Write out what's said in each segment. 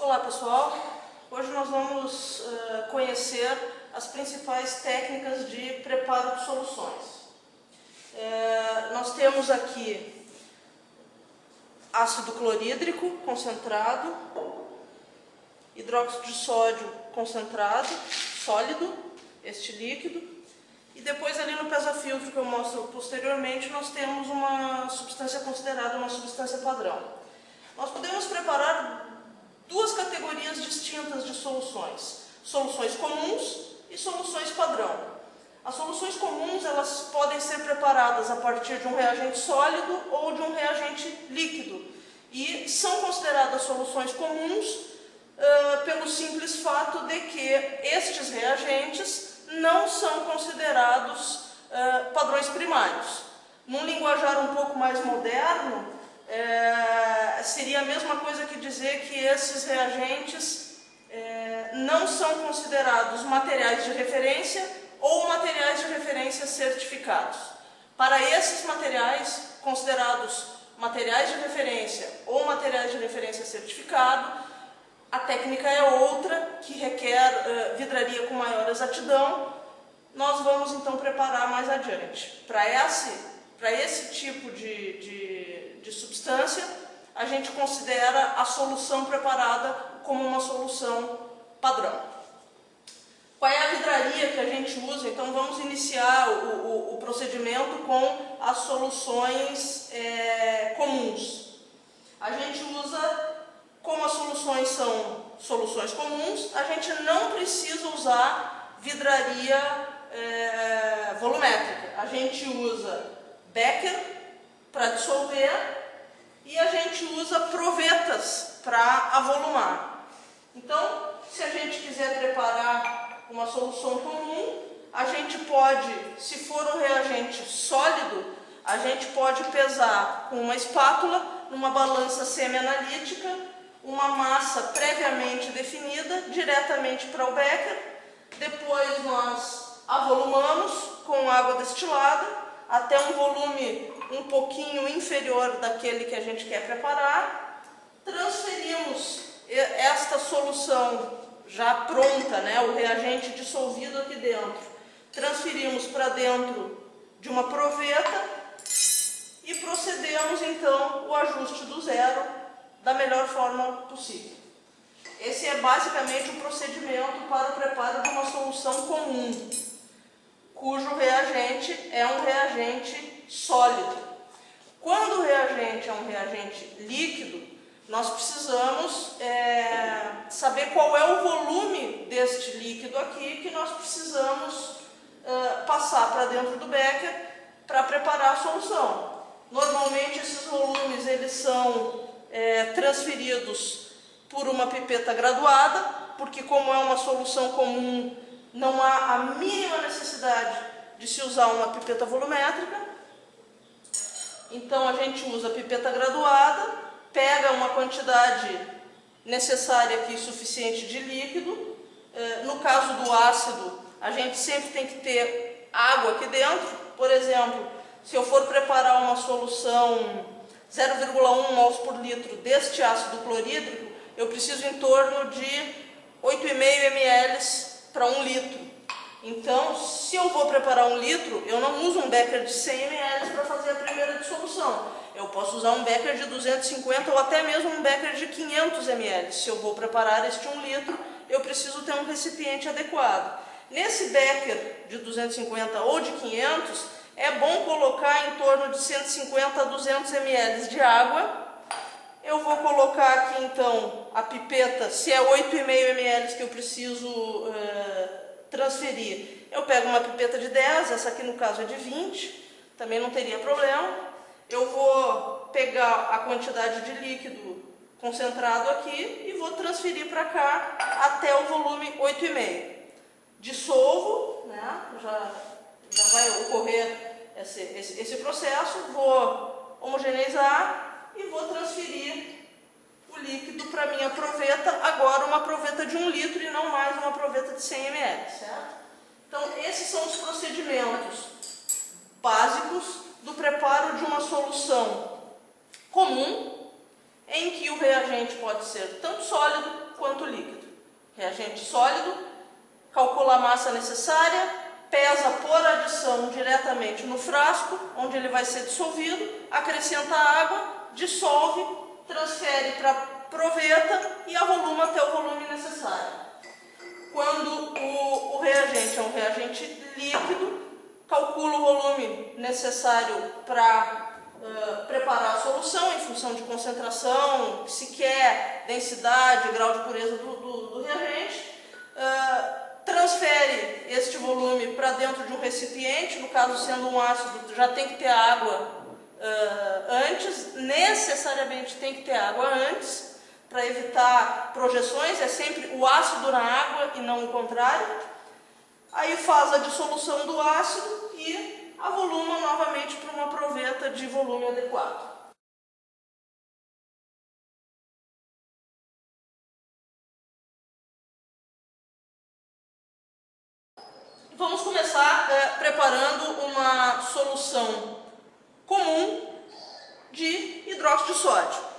Olá pessoal, hoje nós vamos conhecer as principais técnicas de preparo de soluções. Nós temos aqui ácido clorídrico concentrado, hidróxido de sódio concentrado, sólido, este líquido, e depois ali no pesa-filtro que eu mostro posteriormente nós temos uma substância considerada uma substância padrão. Nós podemos preparar duas categorias distintas de soluções: soluções comuns e soluções padrão. As soluções comuns elas podem ser preparadas a partir de um reagente sólido ou de um reagente líquido e são consideradas soluções comuns pelo simples fato de que estes reagentes não são considerados padrões primários. Num linguajar um pouco mais moderno, seria a mesma coisa que dizer que esses reagentes não são considerados materiais de referência ou materiais de referência certificados. Para esses materiais considerados materiais de referência ou materiais de referência certificado, a técnica é outra, que requer vidraria com maior exatidão. Nós vamos então preparar mais adiante. Para esse tipo de substância, a gente considera a solução preparada como uma solução padrão. Qual é a vidraria que a gente usa? Então vamos iniciar o procedimento com as soluções comuns. A gente usa, como as soluções são soluções comuns, a gente não precisa usar vidraria volumétrica. A gente usa Becker para dissolver e a gente usa provetas para avolumar. Então, se a gente quiser preparar uma solução comum, a gente pode, se for um reagente sólido, a gente pode pesar com uma espátula, numa balança semi-analítica, uma massa previamente definida diretamente para o Becker. Depois nós avolumamos com água destilada até um volume um pouquinho inferior daquele que a gente quer preparar. Transferimos esta solução já pronta, o reagente dissolvido aqui dentro, transferimos para dentro de uma proveta e procedemos então o ajuste do zero da melhor forma possível. Esse é basicamente o procedimento para o preparo de uma solução comum, cujo reagente é um reagente sólido. Quando o reagente é um reagente líquido, nós precisamos saber qual é o volume deste líquido aqui que nós precisamos passar para dentro do Becker para preparar a solução. Normalmente esses volumes eles são transferidos por uma pipeta graduada, porque como é uma solução comum, não há a mínima necessidade de se usar uma pipeta volumétrica. Então a gente usa a pipeta graduada, pega uma quantidade necessária aqui, suficiente de líquido. No caso do ácido, a gente sempre tem que ter água aqui dentro. Por exemplo, se eu for preparar uma solução 0,1 mols por litro deste ácido clorídrico, eu preciso em torno de 8,5 ml para 1 litro. Então, se eu vou preparar 1 litro, eu não uso um Becker de 100 ml para fazer a primeira dissolução. Eu posso usar um Becker de 250 ou até mesmo um Becker de 500 ml. Se eu vou preparar este 1 litro, eu preciso ter um recipiente adequado. Nesse Becker de 250 ou de 500, é bom colocar em torno de 150 a 200 ml de água. Eu vou colocar aqui então a pipeta, se é 8,5 ml que eu preciso transferir, eu pego uma pipeta de 10, essa aqui no caso é de 20, também não teria problema. Eu vou pegar a quantidade de líquido concentrado aqui e vou transferir para cá até o volume 8,5. Dissolvo, já vai ocorrer esse processo, vou homogeneizar e vou transferir o líquido para minha proveta, agora uma proveta de 1 litro e não mais uma proveta de 100 ml, certo? Então esses são os procedimentos básicos do preparo de uma solução comum, em que o reagente pode ser tanto sólido quanto líquido. Reagente sólido, calcula a massa necessária, pesa por adição diretamente no frasco, onde ele vai ser dissolvido, acrescenta água, dissolve, transfere para a proveta e avoluma até o volume necessário. Quando o reagente é um reagente líquido, calcula o volume necessário para preparar a solução em função de concentração, se quer, densidade, grau de pureza do reagente, transfere este volume para dentro de um recipiente, no caso sendo um ácido, já tem que ter água antes, necessariamente tem que ter água antes, para evitar projeções, é sempre o ácido na água e não o contrário. Aí faz a dissolução do ácido e avoluma novamente para uma proveta de volume adequado. Vamos começar preparando uma solução comum de hidróxido de sódio.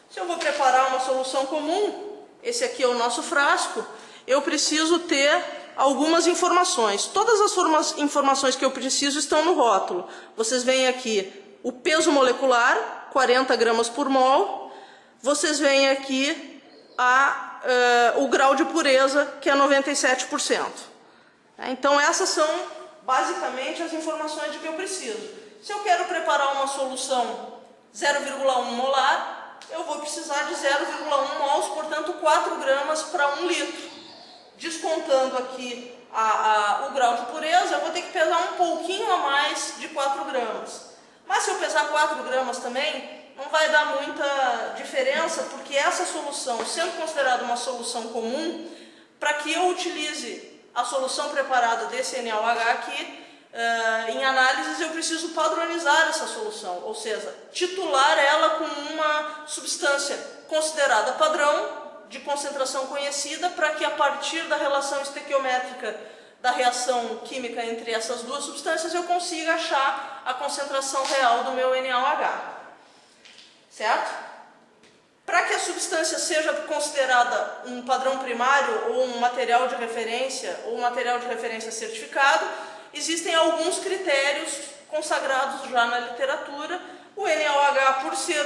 Se eu vou preparar uma solução comum, esse aqui é o nosso frasco, eu preciso ter algumas informações. Todas as informações que eu preciso estão no rótulo. Vocês veem aqui o peso molecular, 40 gramas por mol. Vocês veem aqui o grau de pureza, que é 97%. Então essas são basicamente as informações de que eu preciso. Se eu quero preparar uma solução 0,1 molar, eu vou precisar de 0,1 mols, portanto 4 gramas para 1 litro. Descontando aqui o grau de pureza, eu vou ter que pesar um pouquinho a mais de 4 gramas. Mas se eu pesar 4 gramas também, não vai dar muita diferença, porque essa solução, sendo considerada uma solução comum, para que eu utilize a solução preparada desse NaOH aqui, em análises eu preciso padronizar essa solução, ou seja, titular ela com uma substância considerada padrão, de concentração conhecida, para que a partir da relação estequiométrica da reação química entre essas duas substâncias eu consiga achar a concentração real do meu NaOH. Certo? Para que a substância seja considerada um padrão primário ou um material de referência ou um material de referência certificado, existem alguns critérios consagrados já na literatura. O NaOH, por ser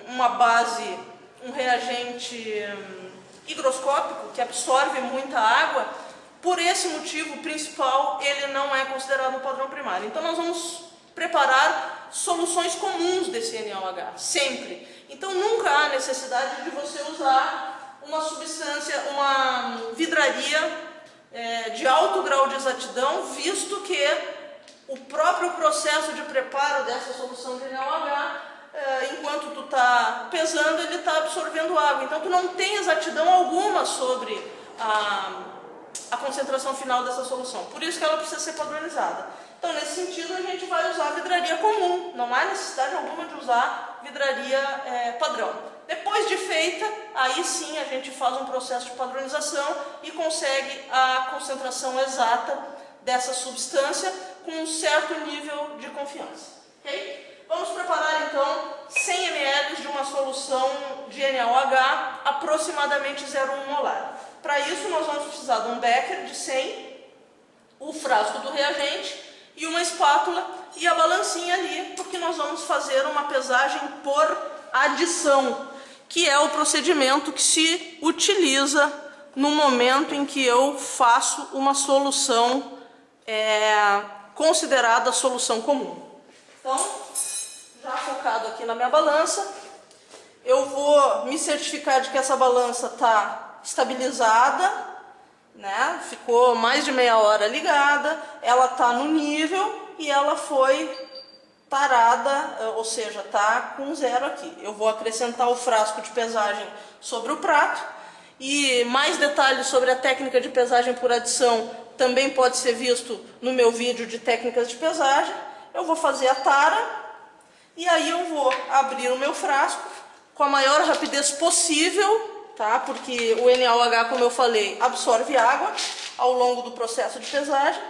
uma base, um reagente higroscópico que absorve muita água, por esse motivo principal ele não é considerado um padrão primário. Então nós vamos preparar soluções comuns desse NaOH, sempre. Então nunca há necessidade de você usar uma substância, uma vidraria de alto grau de exatidão, visto que o próprio processo de preparo dessa solução de NaOH, enquanto tu está pesando, ele está absorvendo água. Então tu não tem exatidão alguma sobre a concentração final dessa solução. Por isso que ela precisa ser padronizada. Então, nesse sentido, a gente vai usar vidraria comum. Não há necessidade alguma de usar vidraria padrão. Depois de feita, aí sim a gente faz um processo de padronização e consegue a concentração exata dessa substância com um certo nível de confiança. Okay? Vamos preparar então 100 ml de uma solução de NaOH aproximadamente 0,1 molar. Para isso nós vamos precisar de um becker de 100, o frasco do reagente e uma espátula e a balancinha ali, porque nós vamos fazer uma pesagem por adição, que é o procedimento que se utiliza no momento em que eu faço uma solução considerada solução comum. Então, já focado aqui na minha balança, eu vou me certificar de que essa balança está estabilizada, né? Ficou mais de meia hora ligada, ela está no nível e ela foi tarada, ou seja, está com 0 aqui. Eu vou acrescentar o frasco de pesagem sobre o prato e mais detalhes sobre a técnica de pesagem por adição também pode ser visto no meu vídeo de técnicas de pesagem. Eu vou fazer a tara e aí eu vou abrir o meu frasco com a maior rapidez possível, tá? Porque o NaOH, como eu falei, absorve água ao longo do processo de pesagem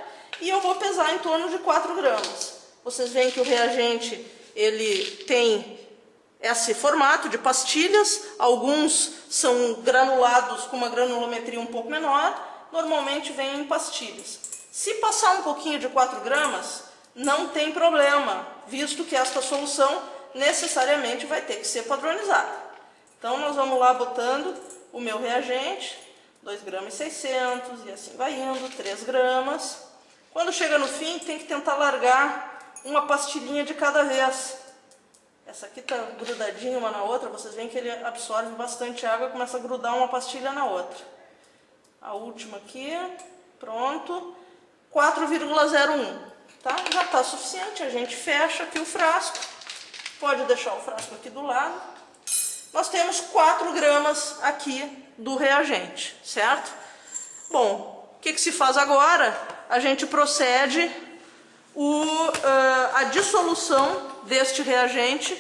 e eu vou pesar em torno de 4 gramas. Vocês veem que o reagente ele tem esse formato de pastilhas. Alguns são granulados com uma granulometria um pouco menor, normalmente vem em pastilhas. Se passar um pouquinho de 4 gramas, não tem problema, visto que esta solução necessariamente vai ter que ser padronizada. Então nós vamos lá botando o meu reagente, 2,6 gramas e assim vai indo, 3 gramas. Quando chega no fim, tem que tentar largar uma pastilhinha de cada vez. Essa aqui está grudadinha uma na outra, vocês veem que ele absorve bastante água e começa a grudar uma pastilha na outra. A última aqui, pronto, 4,01, tá? Já está suficiente, a gente fecha aqui o frasco, pode deixar o frasco aqui do lado. Nós temos 4 gramas aqui do reagente, certo? Bom, o que se faz agora? A gente procede a dissolução deste reagente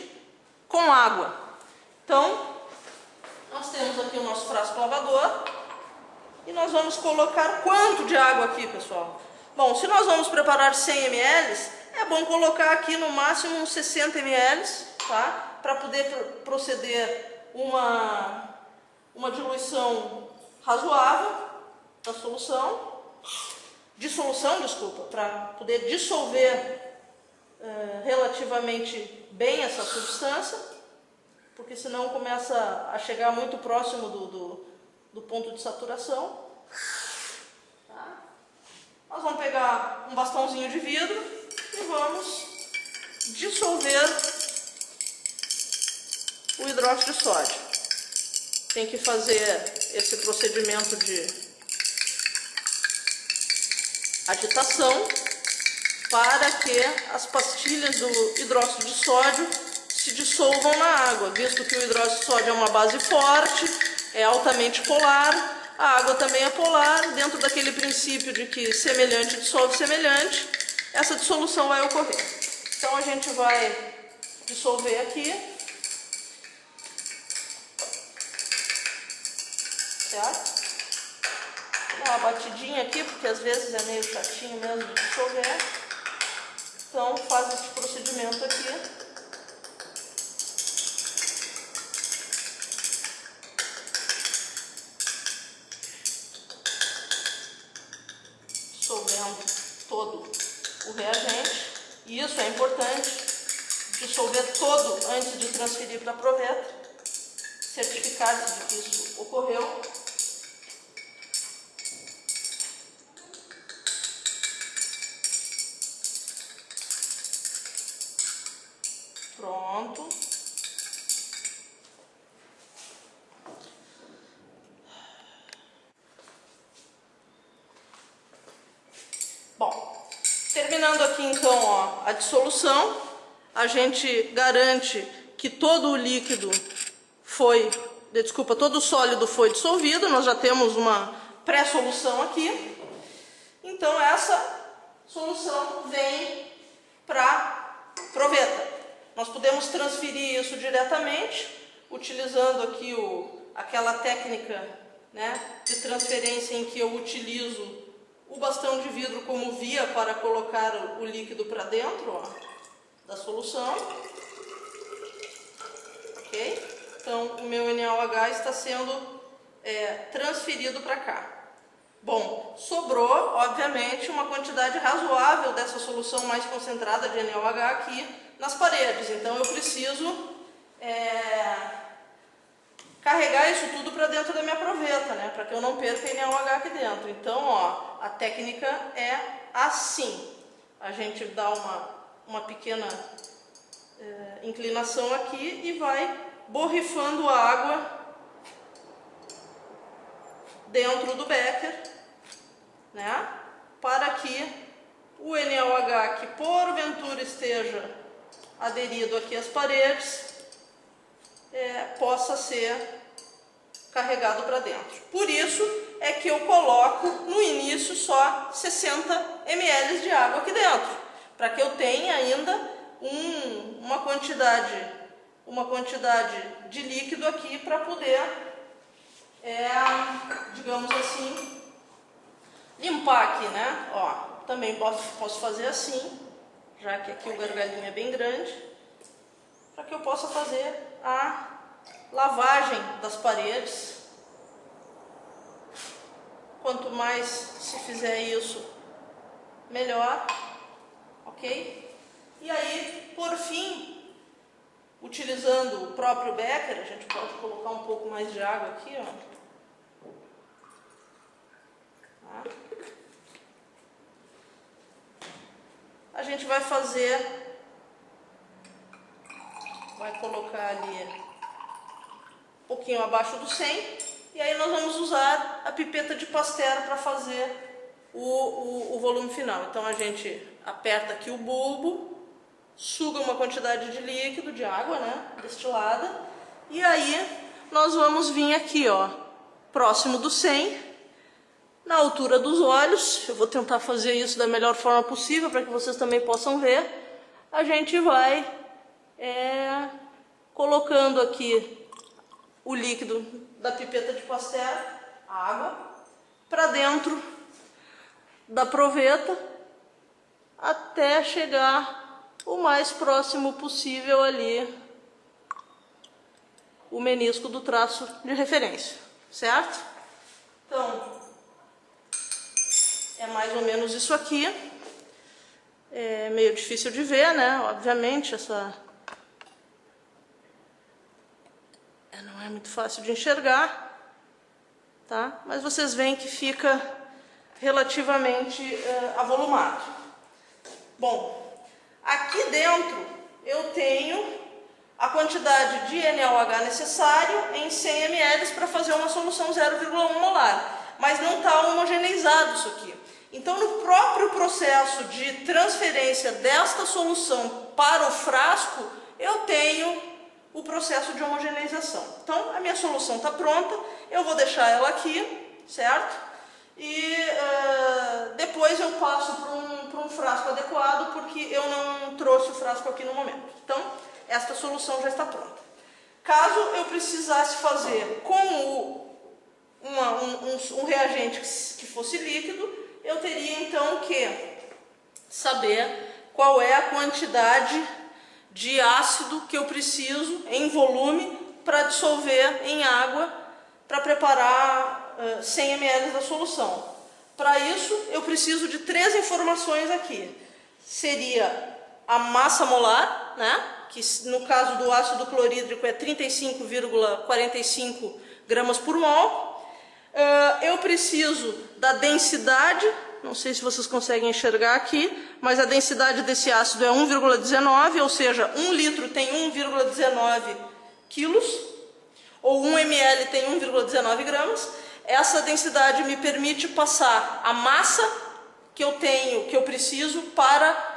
com água. Então, nós temos aqui o nosso frasco lavador e nós vamos colocar quanto de água aqui, pessoal? Bom, se nós vamos preparar 100 ml, é bom colocar aqui no máximo uns 60 ml, tá? Para poder proceder uma diluição razoável da solução. Dissolução, desculpa, para poder dissolver relativamente bem essa substância, porque senão começa a chegar muito próximo do ponto de saturação. Tá? Nós vamos pegar um bastãozinho de vidro e vamos dissolver o hidróxido de sódio. Tem que fazer esse procedimento de agitação para que as pastilhas do hidróxido de sódio se dissolvam na água, visto que o hidróxido de sódio é uma base forte, é altamente polar, a água também é polar, dentro daquele princípio de que semelhante dissolve semelhante, essa dissolução vai ocorrer. Então a gente vai dissolver aqui, certo? Dá uma batidinha aqui, porque às vezes é meio chatinho mesmo de dissolver. Então faz esse procedimento aqui. Dissolvendo todo o reagente. E isso é importante, dissolver todo antes de transferir para a proveta. Certificar-se de que isso ocorreu. Pronto. Bom, terminando aqui então a dissolução, a gente garante que todo o líquido todo o sólido foi dissolvido, nós já temos uma pré-solução aqui. Então essa solução vem para proveta. Nós podemos transferir isso diretamente, utilizando aqui aquela técnica, né, de transferência em que eu utilizo o bastão de vidro como via para colocar o líquido para dentro da solução. Ok? Então o meu NaOH está sendo transferido para cá. Bom, sobrou, obviamente, uma quantidade razoável dessa solução mais concentrada de NaOH aqui nas paredes. Então eu preciso carregar isso tudo para dentro da minha proveta, né? Para que eu não perca NaOH aqui dentro. Então, ó, a técnica é assim. A gente dá uma pequena inclinação aqui e vai borrifando a água dentro do becker, né? Para que o NaOH que porventura esteja aderido aqui às paredes possa ser carregado para dentro. Por isso é que eu coloco no início só 60 ml de água aqui dentro, para que eu tenha ainda uma quantidade de líquido aqui para poder, digamos assim, limpar aqui, né? Ó, também posso fazer assim, já que aqui o gargalinho é bem grande. para que eu possa fazer a lavagem das paredes. Quanto mais se fizer isso, melhor, ok? E aí, por fim, utilizando o próprio Becker, a gente pode colocar um pouco mais de água aqui, ó. A gente vai colocar ali um pouquinho abaixo do 100, e aí nós vamos usar a pipeta de Pasteur para fazer o volume final. Então a gente aperta aqui o bulbo, suga uma quantidade de líquido, de água, né, destilada, e aí nós vamos vir aqui, ó, próximo do 100, na altura dos olhos. Eu vou tentar fazer isso da melhor forma possível para que vocês também possam ver. A gente vai colocando aqui o líquido da pipeta de Pasteur, a água, para dentro da proveta até chegar o mais próximo possível ali o menisco do traço de referência, certo? Então, é mais ou menos isso aqui. É meio difícil de ver, né? Obviamente, não é muito fácil de enxergar, tá? Mas vocês veem que fica relativamente avolumado. Bom, aqui dentro eu tenho a quantidade de NaOH necessário em 100 ml para fazer uma solução 0,1 molar, mas não está homogeneizado isso aqui. Então, no próprio processo de transferência desta solução para o frasco, eu tenho o processo de homogeneização. Então, a minha solução está pronta, eu vou deixar ela aqui, certo? E depois eu passo para um frasco adequado, porque eu não trouxe o frasco aqui no momento. Então, esta solução já está pronta. Caso eu precisasse fazer com um reagente que fosse líquido, eu teria então que saber qual é a quantidade de ácido que eu preciso em volume para dissolver em água para preparar 100 ml da solução. Para isso eu preciso de 3 informações aqui. Seria a massa molar, né? Que no caso do ácido clorídrico é 35,45 gramas por mol. Eu preciso da densidade, não sei se vocês conseguem enxergar aqui, mas a densidade desse ácido é 1,19, ou seja, 1 litro tem 1,19 quilos, ou 1 ml tem 1,19 gramas. Essa densidade me permite passar a massa que eu tenho, que eu preciso, para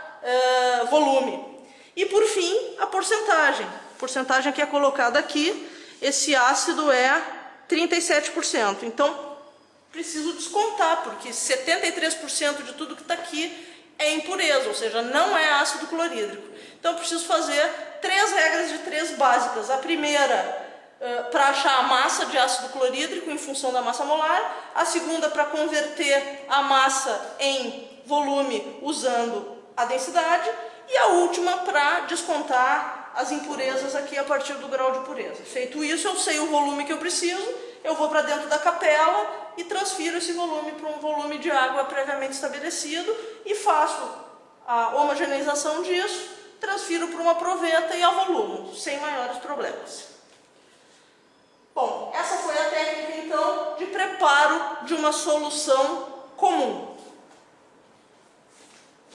volume. E por fim, a porcentagem. A porcentagem que é colocada aqui, esse ácido é 37%. Então, preciso descontar, porque 73% de tudo que está aqui é impureza, ou seja, não é ácido clorídrico. Então, preciso fazer 3 regras de 3 básicas. A primeira, para achar a massa de ácido clorídrico em função da massa molar. A segunda, para converter a massa em volume usando a densidade. E a última, para descontar as impurezas aqui a partir do grau de pureza. Feito isso, eu sei o volume que eu preciso, eu vou para dentro da capela e transfiro esse volume para um volume de água previamente estabelecido e faço a homogeneização disso, transfiro para uma proveta e avolumo, sem maiores problemas. Bom, essa foi a técnica, então, de preparo de uma solução comum.